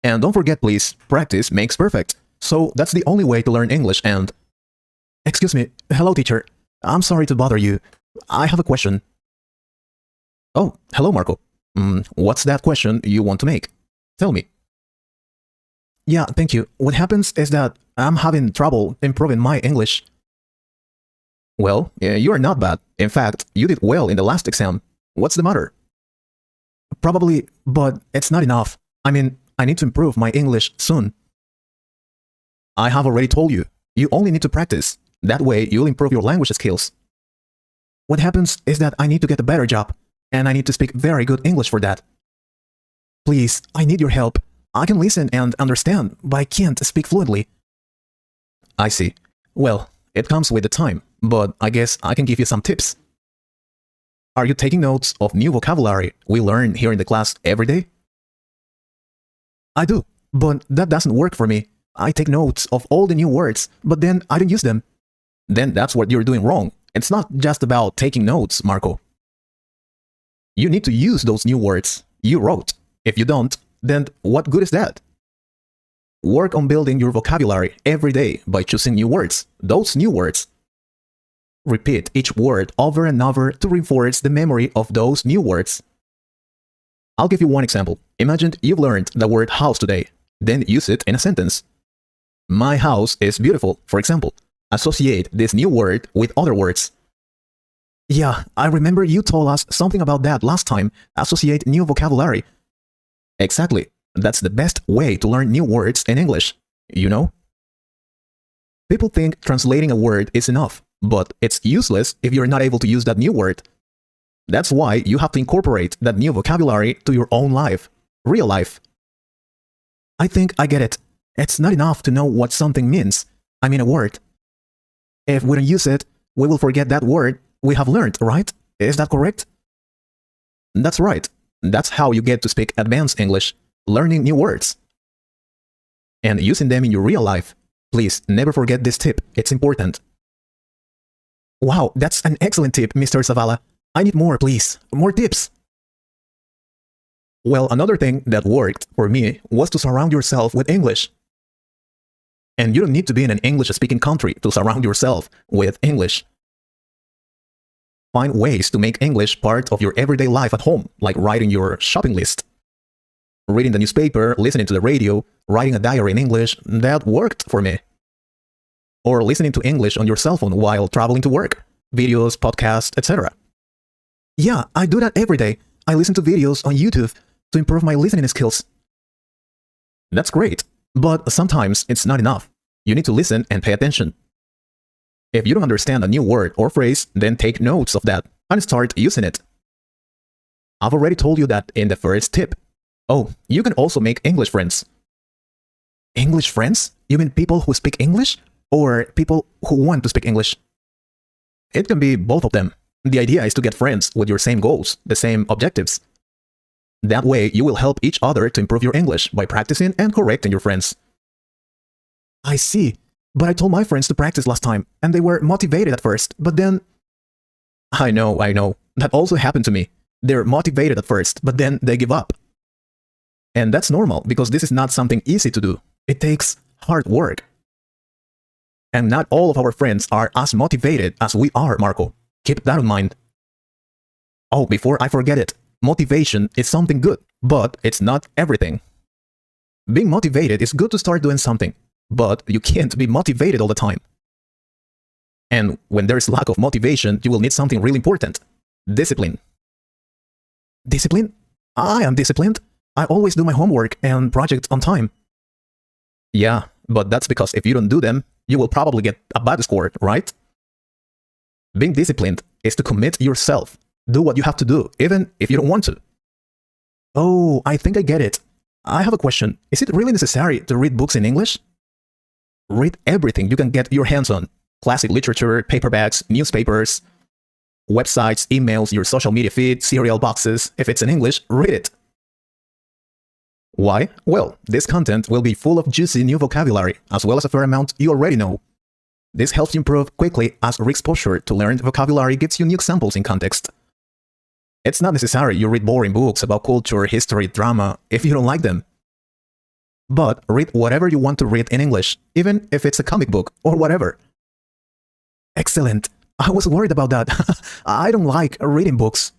And don't forget, please, practice makes perfect. So that's the only way to learn English and... Excuse me. Hello, teacher. I'm sorry to bother you. I have a question. Oh, hello, Marco. What's that question you want to make? Tell me. Yeah, thank you. What happens is that I'm having trouble improving my English. Well, you are not bad. In fact, you did well in the last exam. What's the matter? Probably, but it's not enough. I mean, I need to improve my English soon. I have already told you. You only need to practice. That way, you'll improve your language skills. What happens is that I need to get a better job, and I need to speak very good English for that. Please, I need your help. I can listen and understand, but I can't speak fluently. I see. Well, it comes with the time, but I guess I can give you some tips. Are you taking notes of new vocabulary we learn here in the class every day? I do, but that doesn't work for me. I take notes of all the new words, but then I don't use them. Then that's what you're doing wrong. It's not just about taking notes, Marco. You need to use those new words you wrote. If you don't, then what good is that? Work on building your vocabulary every day by choosing new words, those new words. Repeat each word over and over to reinforce the memory of those new words. I'll give you one example. Imagine you've learned the word house today, then use it in a sentence. My house is beautiful, for example. Associate this new word with other words. Yeah, I remember you told us something about that last time. Associate new vocabulary. Exactly. That's the best way to learn new words in English, you know? People think translating a word is enough, but it's useless if you're not able to use that new word. That's why you have to incorporate that new vocabulary to your own life, real life. I think I get it. It's not enough to know what something means. I mean a word. If we don't use it, we will forget that word we have learned, right? Is that correct? That's right. That's how you get to speak advanced English, learning new words and using them in your real life. Please never forget this tip. It's important. Wow, that's an excellent tip, Mr. Zavala. I need more, please. More tips. Well, another thing that worked for me was to surround yourself with English. And you don't need to be in an English-speaking country to surround yourself with English. Find ways to make English part of your everyday life at home, like writing your shopping list, reading the newspaper, listening to the radio, writing a diary in English. That worked for me. Or listening to English on your cell phone while traveling to work, videos, podcasts, etc. Yeah, I do that every day. I listen to videos on YouTube to improve my listening skills. That's great, but sometimes it's not enough. You need to listen and pay attention. If you don't understand a new word or phrase, then take notes of that and start using it. I've already told you that in the first tip. Oh, you can also make English friends. English friends? You mean people who speak English? Or people who want to speak English? It can be both of them. The idea is to get friends with your same goals, the same objectives. That way, you will help each other to improve your English by practicing and correcting your friends. I see. But I told my friends to practice last time, and they were motivated at first, but then... I know. That also happened to me. They're motivated at first, but then they give up. And that's normal, because this is not something easy to do. It takes hard work. And not all of our friends are as motivated as we are, Marco. Keep that in mind. Oh, before I forget it, motivation is something good, but it's not everything. Being motivated is good to start doing something, but you can't be motivated all the time. And when there's lack of motivation, you will need something really important. Discipline. Discipline? I am disciplined. I always do my homework and projects on time. Yeah, but that's because if you don't do them, you will probably get a bad score, right? Being disciplined is to commit yourself. Do what you have to do, even if you don't want to. Oh, I think I get it. I have a question. Is it really necessary to read books in English? Read everything you can get your hands on. Classic literature, paperbacks, newspapers, websites, emails, your social media feed, cereal boxes. If it's in English, read it. Why? Well, this content will be full of juicy new vocabulary, as well as a fair amount you already know. This helps you improve quickly as re-exposure to learned vocabulary gives you new examples in context. It's not necessary you read boring books about culture, history, drama if you don't like them. But read whatever you want to read in English, even if it's a comic book or whatever. Excellent. I was worried about that. I don't like reading books.